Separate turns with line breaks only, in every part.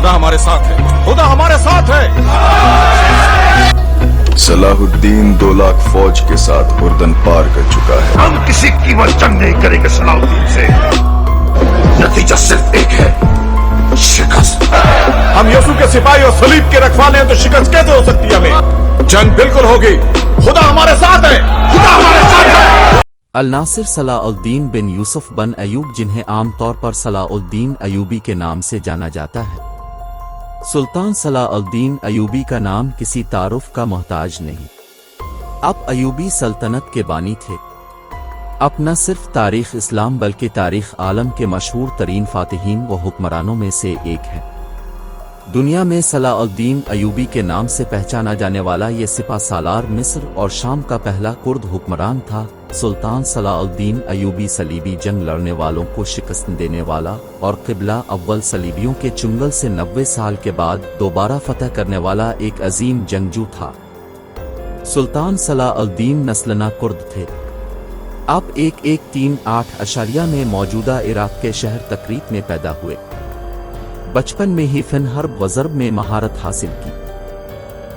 खुदा हमारे साथ है, खुदा हमारे साथ है।
सलाहुद्दीन 2 लाख फौज के साथ उर्दन पार कर चुका है।
हम किसी कीमत जंग नहीं करेंगे सलाहुद्दीन से। नतीजा सिर्फ एक है, शिकस्त।
हम यसू के सिपाही और सलीब के रखवाले हैं, तो शिकस्त कैसे हो सकती है हमें? जंग बिल्कुल होगी, खुदा हमारे साथ है, खुदा हमारे साथ है।
अल नासिर सलाउद्दीन बिन यूसुफ बन अयूब, जिन्हें आमतौर पर सलाउद्दीन अयूबी के नाम से जाना जाता है। सुल्तान सलाउद्दीन अयूबी का नाम किसी तारुफ का मोहताज नहीं। आप अयूबी सल्तनत के बानी थे। अब न सिर्फ तारीख इस्लाम बल्कि तारीख आलम के मशहूर तरीन फातिहीन व हुक्मरानों में से एक है। दुनिया में सलाउद्दीन अयूबी के नाम से पहचाना जाने वाला ये सिपा सालार मिस्र और शाम का पहला कुर्द हुक्मरान था। सुल्तान सलाउद्दीन अयूबी सलीबी जंग लड़ने वालों को शिकस्त देने वाला और क़िबला अव्वल सलीबियों के चुंगल से 90 साल के बाद दोबारा फतह करने वाला एक अजीम जंगजू था। सुल्तान सलाउद्दीन नस्लना कुर्द थे। आप 1138 अशारिया में मौजूदा इराक के शहर तकरीत में पैदा हुए। बचपन में ही फ़न हर्ब व ज़र्ब में महारत हासिल की।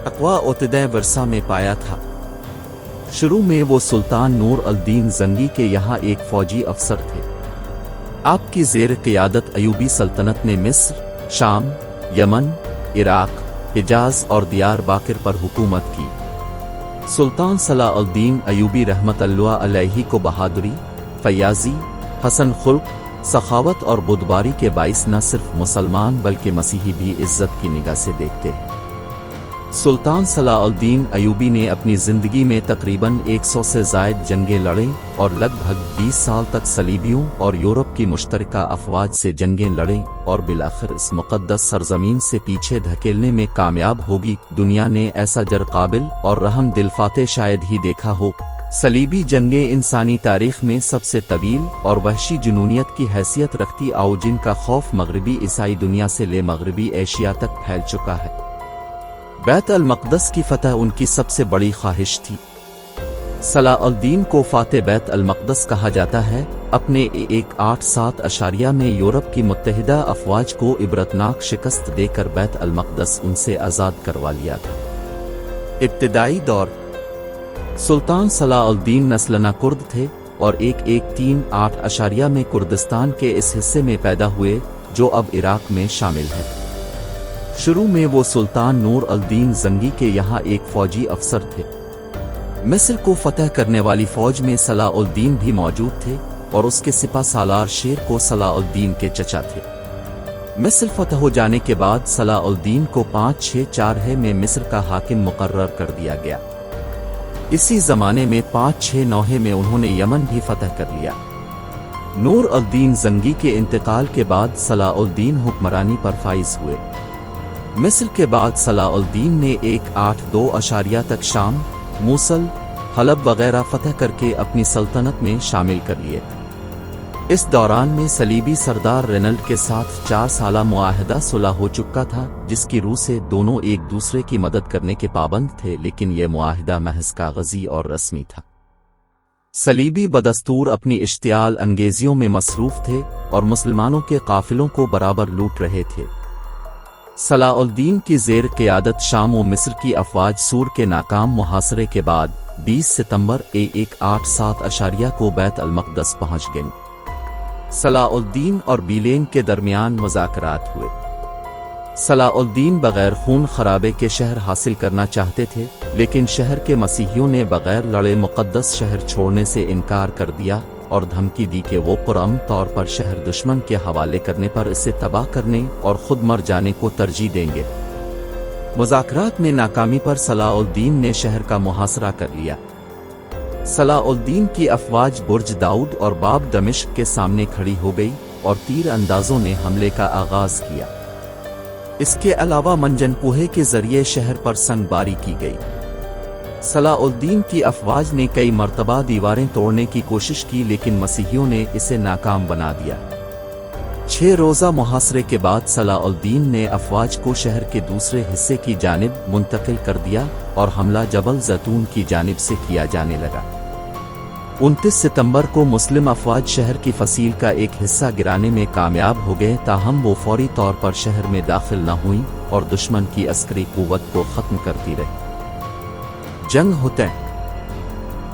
अक़वा उतदय वर्सा में पाया था। शुरू में वो सुल्तान नूर अल-दीन ज़ंगी के यहाँ एक फ़ौजी अफसर थे। आपकी ज़ेर क़ियादत अयूबी सल्तनत ने मिस्र, शाम, यमन, इराक, हिजाज और दियार बाकिर पर हुकूमत की। सुल्तान सलाउद्दीन अयूबी रहमतुल्लाह अलैहि को बहादुरी, फयाज़ी, हसन खुल्क, सखावत और बुदबारी के बाइस न सिर्फ मुसलमान बल्कि मसीही भी इज्जत की निगाह से देखते हैं। सुल्तान सलाउद्दीन अयूबी ने अपनी ज़िंदगी में तकरीबन 100 से ज़ायद जंगें लड़े और लगभग 20 साल तक सलीबियों और यूरोप की मुश्तरका अफवाज से जंगें लड़े और बिलाखिर इस मुक़द्दस सरजमीन से पीछे धकेलने में कामयाब होगी। दुनिया ने ऐसा जरकाबिल और रहम दिल फाते शायद ही देखा हो। सलीबी जंगें इंसानी तारीख में सबसे तवील और वहशी जुनूनियत की हैसियत रखती आओ, जिनका खौफ मगरबी ईसाई दुनिया से ले मगरबी एशिया तक फैल चुका है। बैत अल मक़दस की फतह उनकी सबसे बड़ी ख्वाहिश थी। सलाउद्दीन को फ़ाते बैत अल मक़दस कहा जाता है। अपने 187 अशारिया में यूरोप की मुत्तहिदा अफवाज को इबरतनाक शिकस्त देकर बैत अल मक़दस उनसे आज़ाद करवा लिया था। इब्तिदाई दौर सुल्तान सलाउद्दीन नस्लना कुर्द थे और 1138 अशारिया में कुर्दिस्तान के इस हिस्से में पैदा हुए जो अब इराक में शामिल है। शुरू में वो सुल्तान नूर अल-दीन ज़ंगी के यहाँ एक फ़ौजी अफसर थे। मिस्र को फतह करने वाली फ़ौज में सलाउद्दीन भी मौजूद थे और उसके सिपा सालार शेर को सलाउद्दीन के चचा थे। मिस्र फतह हो जाने के बाद सलाउद्दीन को 564 में मिस्र का हाकिम मुकर्रर कर दिया गया। इसी ज़माने में 569 में उन्होंने यमन भी फतह कर लिया। नूर अल-दीन ज़ंगी के इंतकाल के बाद सलाउद्दीन हुक्मरानी पर फाइज हुए। मिस्र के बाद सलाउद्दीन ने 182 अशारिया तक शाम, मूसल, हलब वगैरह फतह करके अपनी सल्तनत में शामिल कर लिए। इस दौरान में सलीबी सरदार रेनल्ड के साथ 4 साला मुआहदा सुलह हो चुका था, जिसकी रूह से दोनों एक दूसरे की मदद करने के पाबंद थे, लेकिन यह मुआहदा महज कागजी और रस्मी था। सलीबी बदस्तूर अपनी इश्तियाल अंगेजियों में मसरूफ थे और मुसलमानों के काफिलों को बराबर लूट रहे थे। सलाउद्दीन की ज़ेर क़ियादत शाम व मिस्र की अफवाज सूर के नाकाम मुहासरे के बाद 20 सितंबर 1187 अशारिया को बैत अल मक़दस पहुँच गईं। सलाउद्दीन और बीलेन के दरमियान मुज़ाकरात हुए। सलाउद्दीन बग़ैर खून खराबे के शहर हासिल करना चाहते थे, लेकिन शहर के मसीहियों ने बग़ैर लड़े मुक़द्दस शहर छोड़ने से इनकार कर दिया और धमकी दी कि वो पुरअमन तौर पर शहर दुश्मन के हवाले करने पर इसे तबाह करने और खुद मर जाने को तरजीह देंगे। मुज़ाकरात में नाकामी पर सलाउद्दीन ने शहर का मुहासरा कर लिया। सलाउद्दीन की अफवाज बुर्ज दाऊद और बाब दमिश्क के सामने खड़ी हो गई और तीर अंदाजों ने हमले का आगाज किया। इसके अलावा मंजनपुहे के जरिए शहर पर संगबारी की गई। सलाउद्दीन की अफवाज ने कई मर्तबा दीवारें तोड़ने की कोशिश की, लेकिन मसीहियों ने इसे नाकाम बना दिया। 6 रोज़ा मुहासरे के बाद सलाउद्दीन ने अफवाज को शहर के दूसरे हिस्से की जानिब मुंतकिल कर दिया और हमला जबल ज़ैतून की जानिब से किया जाने लगा। 29 सितंबर को मुस्लिम अफवाज शहर की फसील का एक हिस्सा गिराने में कामयाब हो गए, ताहम वो फौरी तौर पर शहर में दाखिल न हुई और दुश्मन की अस्करी कुव्वत को ख़त्म करती रही। जंग हुतैन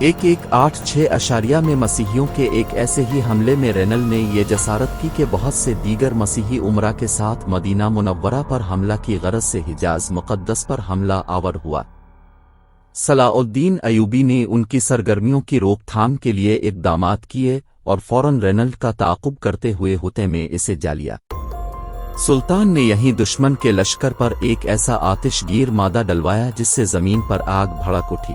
1186 में मसीहियों के एक ऐसे ही हमले में रेनल ने ये जसारत की कि बहुत से दीगर मसीही उमरा के साथ मदीना मुनव्वरा पर हमला की गरज से हिजाज मुक़द्दस पर हमला आवर हुआ। सलाउद्दीन अयूबी ने उनकी सरगर्मियों की रोकथाम के लिए इक़दामात किए और फौरन रेनल का ताक़ुब करते हुए हुतै में इसे जा लिया। सुल्तान ने यहीं दुश्मन के लश्कर पर एक ऐसा आतिशगीर मादा डलवाया जिससे ज़मीन पर आग भड़क उठी।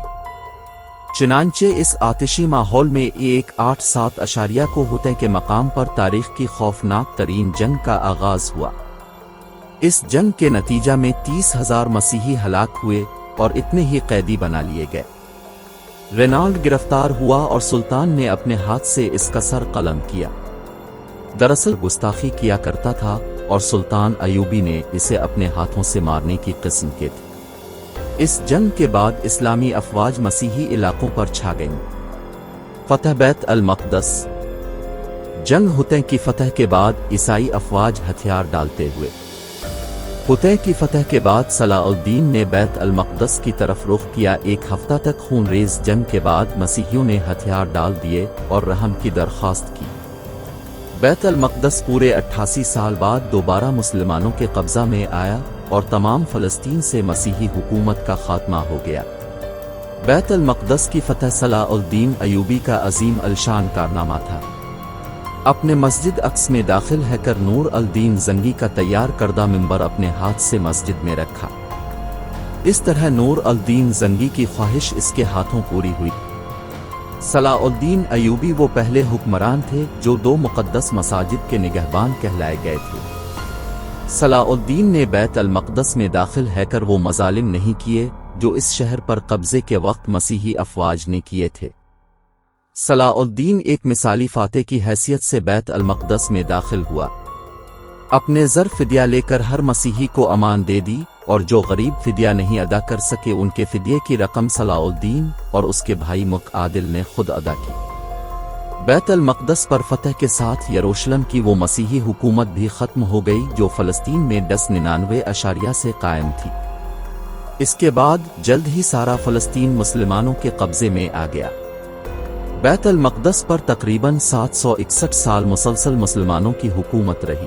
चुनांचे इस आतिशी माहौल में 187 को हुतै के मकाम पर तारीख की खौफनाक तरीन जंग का आगाज हुआ। इस जंग के नतीजा में 30,000 मसीही हलाक हुए और इतने ही कैदी बना लिए गए। रेनाल्ड गिरफ्तार हुआ और सुल्तान ने अपने हाथ से इसका सर कलम किया। दरअसल गुस्ताखी किया करता था और सुल्तान अयूबी ने इसे अपने हाथों से मारने की किस्म के थे। इस जंग के बाद इस्लामी अफवाज मसीही इलाकों पर छा गईं। फतह बैत अल मक़दस। जंग हुतै की फतह के बाद ईसाई अफवाज हथियार डालते हुए। हुतै की फतह के बाद सलाउद्दीन ने बैत अल मक़दस की तरफ रुख किया। एक हफ्ता तक खूनरेज़ जंग के बाद मसीहियों ने हथियार डाल दिए और रहम की दरख्वास्त की। बैत अल मक़दस पूरे 88 साल बाद दोबारा मुसलमानों के कब्ज़ा में आया और तमाम फ़लस्तीन से मसीही हुकूमत का खात्मा हो गया। बैत अल मक़दस की फतह सलाउद्दीन अयूबी का अजीम अलशान कारनामा था। अपने मस्जिद अक्स में दाखिल हैकर नूर अल दीन जंगी का तैयार करदा मिंबर अपने हाथ से मस्जिद में रखा। इस तरह नूर अल दीन जंगी की ख्वाहिश इसके हाथों पूरी हुई। सलाउद्दीन अयूबी वो पहले हुक्मरान थे जो 2 मुक़द्दस मसाजिद के निगहबान कहलाए गए थे। सलाउद्दीन ने बैत अल मक़दस में दाखिल हैकर वो मज़ालिम नहीं किए जो इस शहर पर कब्ज़े के वक्त मसीही अफवाज ने किए थे। सलाउद्दीन एक मिसाली फातेह की हैसियत से बैत अल मक़दस में दाखिल हुआ। अपने ज़र फिदिया लेकर हर मसीही को अमान दे दी और जो गरीब फिदिया नहीं अदा कर सके उनके फिदिये की रकम सलाउद्दीन और उसके भाई मुक़आदिल ने खुद अदा की। बैत अल मक़दस पर फतह के साथ यरूशलेम की वो मसीही हुकूमत भी ख़त्म हो गई जो फ़लस्तीन में 1099 से कायम थी। इसके बाद जल्द ही सारा फ़लस्तीन मुसलमानों के कब्ज़े में आ गया। बैत अल मक़दस पर तकरीबन 761 साल मुसलसल मुसलमानों की हुकूमत रही,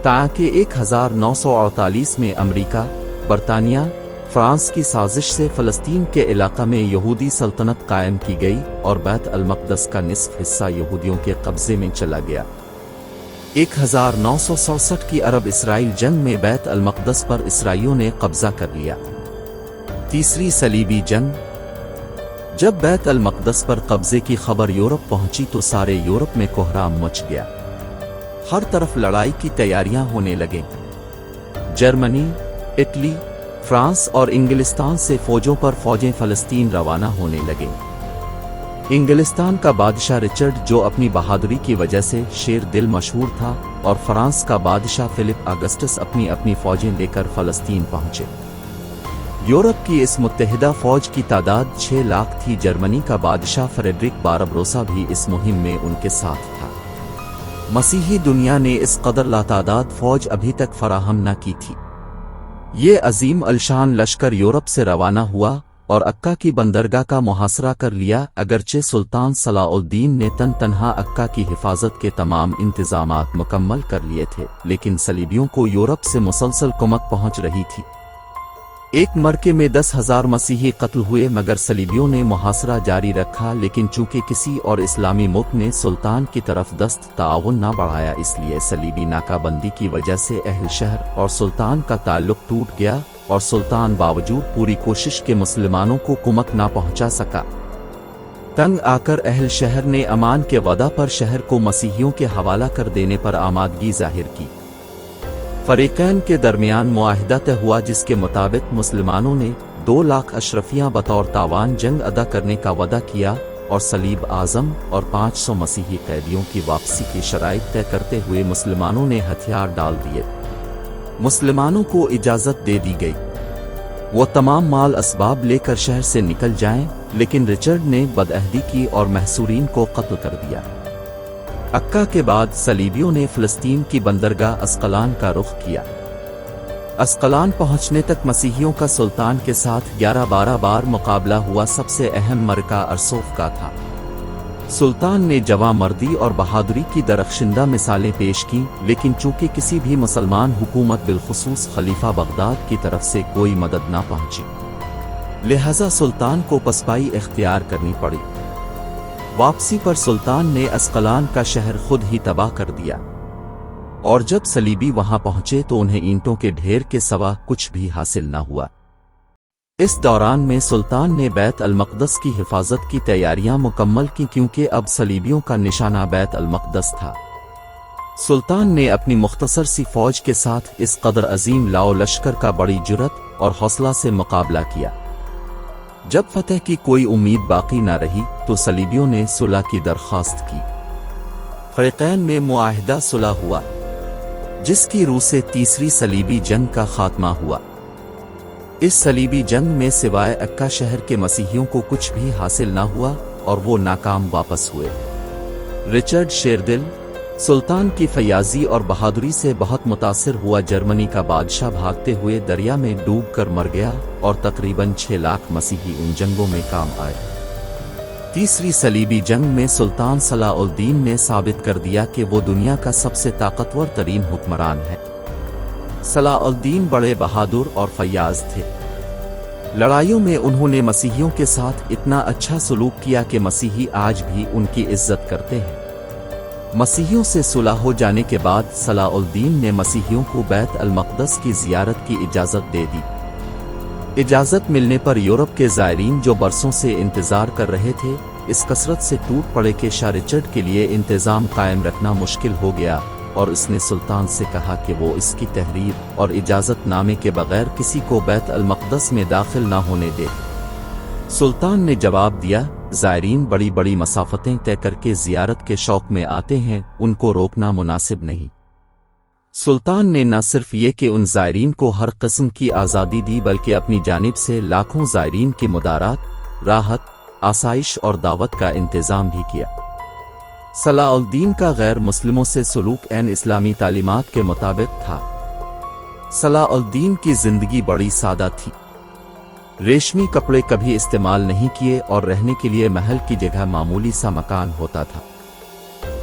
ताकि 1948 में अमरीका, बरतानिया, फ्रांस की साजिश से फ़लस्तीन के इलाक़ा में यहूदी सल्तनत कायम की गई और बैत अल मक़दस का निस्फ़ हिस्सा यहूदियों के कब्ज़े में चला गया। 1967 की अरब इसराइल जंग में बैत अल मक़दस पर इसराइलियों ने कब्ज़ा कर लिया। तीसरी सलीबी जंग। जब बैत अल मक़दस पर कब्ज़े की खबर यूरोप पहुंची तो सारे यूरोप में कोहराम मच गया। हर तरफ लड़ाई की तैयारियां होने लगे। जर्मनी, इटली, फ्रांस और इंग्लिस्तान से फौजों पर फौजें फ़लस्तीन रवाना होने लगे। इंग्लिस्तान का बादशाह रिचर्ड जो अपनी बहादुरी की वजह से शेर दिल मशहूर था और फ्रांस का बादशाह फिलिप अगस्टस अपनी फौजें लेकर फ़लस्तीन पहुंचे। यूरोप की इस मुत्तहिदा फौज की तादाद 6 लाख थी। जर्मनी का बादशाह फ्रेडरिक बारबरोसा भी इस मुहिम में उनके साथ था। मसीही दुनिया ने इस कदर लातादाद फौज अभी तक फराहम न की थी। ये अजीम अलशान लश्कर यूरोप से रवाना हुआ और अक्का की बंदरगाह का मुहासरा कर लिया। अगरचे सुल्तान सलाउद्दीन ने तनहा अक्का की हिफाजत के तमाम इंतजामात मुकम्मल कर लिए थे, लेकिन सलीबियों को यूरोप से मुसलसल कुमक पहुंच रही थी। एक मरके में 10,000 मसीही कत्ल हुए, मगर सलीबियों ने मुहासरा जारी रखा। लेकिन चूंकि किसी और इस्लामी मुल्क ने सुल्तान की तरफ दस्त ताउन न बढ़ाया, इसलिए सलीबी नाकाबंदी की वजह से अहल शहर और सुल्तान का ताल्लुक टूट गया और सुल्तान बावजूद पूरी कोशिश के मुसलमानों को कुमक ना पहुंचा सका। तंग आकर अहल शहर ने अमान के वदा पर शहर को मसीहियों के हवाला कर देने पर आमादगी जाहिर की। फरीकैन के दरमियान मुआहिदा तय हुआ जिसके मुताबिक मुसलमानों ने 2 लाख अशरफियां बतौर तावान जंग अदा करने का वदा किया और सलीब आज़म और 500 मसीही कैदियों की वापसी की शराइत तय करते हुए मुसलमानों ने हथियार डाल दिए। मुसलमानों को इजाज़त दे दी गई। वो तमाम माल असबाब लेकर शहर से निकल जाएं, लेकिन रिचर्ड ने बदअहदी की और महसूरीन को कत्ल कर दिया। अक्का के बाद सलीबियों ने फिलिस्तीन की बंदरगाह अस्कलान का रुख किया। अस्कलान पहुंचने तक मसीहियों का सुल्तान के साथ 11-12 बार मुकाबला हुआ। सबसे अहम मरका अरसोफ का था। सुल्तान ने जवामर्दी और बहादुरी की दरख्शिंदा मिसालें पेश की, लेकिन चूंकि किसी भी मुसलमान हुकूमत बिलखुसूस खलीफा बगदाद की तरफ से कोई मदद ना पहुंची, लिहाजा सुल्तान को पसपाई इख्तियार करनी पड़ी। वापसी पर सुल्तान ने अस्कलान का शहर खुद ही तबाह कर दिया, और जब सलीबी वहां पहुंचे तो उन्हें ईंटों के ढेर के सिवा कुछ भी हासिल न हुआ। इस दौरान में सुल्तान ने बैत अल-मक़दस की हिफाजत की तैयारियां मुकम्मल की, क्योंकि अब सलीबियों का निशाना बैत अल-मक़दस था। सुल्तान ने अपनी मुख्तसर सी फौज के साथ इस कदर अजीम लाओ लश्कर का बड़ी जुर्रत और हौसला से मुकाबला किया। जब फतह की कोई उम्मीद बाकी न रही तो सलीबियों ने सुलह की दरख्वास्त की। फ़रीक़ैन में मुआहिदा सुलह हुआ, जिसकी रूह से तीसरी सलीबी जंग का खात्मा हुआ। इस सलीबी जंग में सिवाय अक्का शहर के मसीहियों को कुछ भी हासिल न हुआ और वो नाकाम वापस हुए। रिचर्ड शेरदिल सुल्तान की फयाजी और बहादुरी से बहुत मुतासिर हुआ। जर्मनी का बादशाह भागते हुए दरिया में डूब कर मर गया और तकरीबन 6 लाख मसीही उन जंगों में काम आए। तीसरी सलीबी जंग में सुल्तान सलाउद्दीन ने साबित कर दिया कि वो दुनिया का सबसे ताकतवर तरीन हुक्मरान है। सलाउद्दीन बड़े बहादुर और फयाज थे। लड़ाइयों में उन्होंने मसीहियों के साथ इतना अच्छा सलूक किया कि मसीही आज भी उनकी इज्जत करते हैं। मसीहियों से सुलह हो जाने के बाद सलाउद्दीन ने मसीहियों को बैत अल-मक़दस की ज़ियारत की इजाज़त दे दी। इजाज़त मिलने पर यूरोप के ज़ायरीन जो बरसों से इंतज़ार कर रहे थे, इस कसरत से टूट पड़े कि शाह रिचर्ड के लिए इंतज़ाम कायम रखना मुश्किल हो गया, और इसने सुल्तान से कहा कि वो इसकी तहरीर और इजाज़त नामे के बगैर किसी को बैत अल-मक़दस में दाखिल ना होने दे। सुल्तान ने जवाब दिया, ज़ायरीन बड़ी बड़ी मसाफतें तय करके ज़ियारत के शौक़ में आते हैं, उनको रोकना मुनासिब नहीं। सुल्तान ने न सिर्फ ये कि उन ज़ायरीन को हर किस्म की आज़ादी दी, बल्कि अपनी जानिब से लाखों ज़ायरीन की मुदारात, राहत, आसाइश और दावत का इंतज़ाम भी किया। सलाउद्दीन का गैर मुस्लिमों से सलूक ऐन इस्लामी तालीमात के मुताबिक था। सलाउद्दीन की जिंदगी बड़ी सादा थी। रेशमी कपड़े कभी इस्तेमाल नहीं किए और रहने के लिए महल की जगह मामूली सा मकान होता था।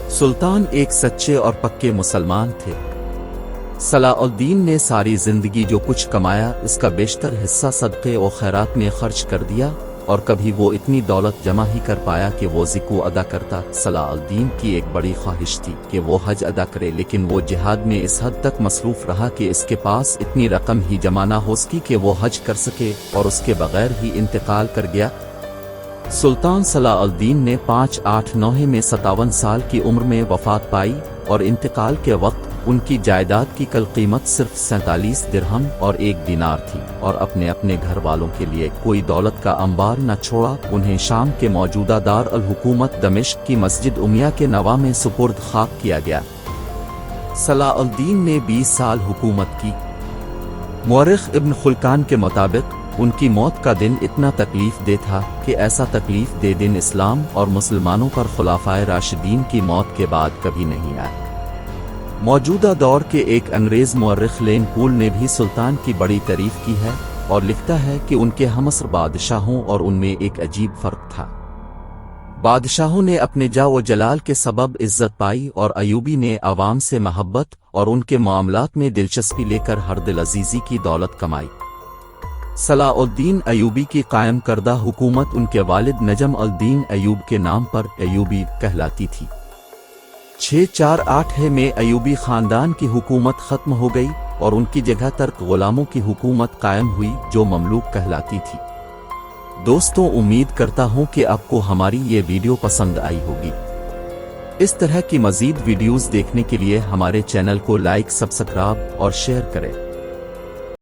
सुल्तान एक सच्चे और पक्के मुसलमान थे। सलाउद्दीन ने सारी जिंदगी जो कुछ कमाया इसका बेशतर हिस्सा सदक़े और खैरात में खर्च कर दिया, और कभी वो इतनी दौलत जमा ही कर पाया कि वो ज़िको अदा करता। सलाउद्दीन की एक बड़ी ख्वाहिश थी कि वो हज अदा करे, लेकिन वो जिहाद में इस हद तक मसरूफ़ रहा कि इसके पास इतनी रकम ही जमा ना हो सकी कि वो हज कर सके, और उसके बगैर ही इंतकाल कर गया। सुल्तान सलाउद्दीन ने 5/8/9 में 57 साल की उम्र में वफ़ात पाई, और इंतकाल के वक्त उनकी जायदाद की कल कीमत सिर्फ 47 दिरहम और 1 दिनार थी, और अपने अपने घर वालों के लिए कोई दौलत का अंबार न छोड़ा। उन्हें शाम के मौजूदा दार अल हुकूमत दमिश्क की मस्जिद उमिया के नवा में सुपुर्द खाक किया गया। सलाउद्दीन ने 20 साल हुकूमत की। मुअर्रिख इब्न खुलकान के मुताबिक उनकी मौत का दिन इतना तकलीफ दे था कि ऐसा तकलीफ दे दिन इस्लाम और मुसलमानों पर खुलाफाए राशिदीन की मौत के बाद कभी नहीं आया। मौजूदा दौर के एक अंग्रेज़ मुअर्रिख लेन पूल ने भी सुल्तान की बड़ी तारीफ की है, और लिखता है कि उनके हमअसर बादशाहों और उनमें एक अजीब फ़र्क था। बादशाहों ने अपने जाओ जलाल के सबब इज्जत पाई, और अयूबी ने आवाम से महब्बत और उनके मामलात में दिलचस्पी लेकर हर दिल अजीज़ी की दौलत कमाई। सलाउद्दीन अयूबी की कायम करदा हुकूमत उनके वालिद नजम अल-दीन अयूब के नाम पर अयूबी कहलाती थी। 648 में अयूबी खानदान की हुकूमत खत्म हो गई और उनकी जगह तर्क गुलामों की हुकूमत कायम हुई जो ममलूक कहलाती थी। दोस्तों, उम्मीद करता हूं कि आपको हमारी ये वीडियो पसंद आई होगी। इस तरह की मज़ीद वीडियोज़ देखने के लिए हमारे चैनल को लाइक, सब्सक्राइब और शेयर करें।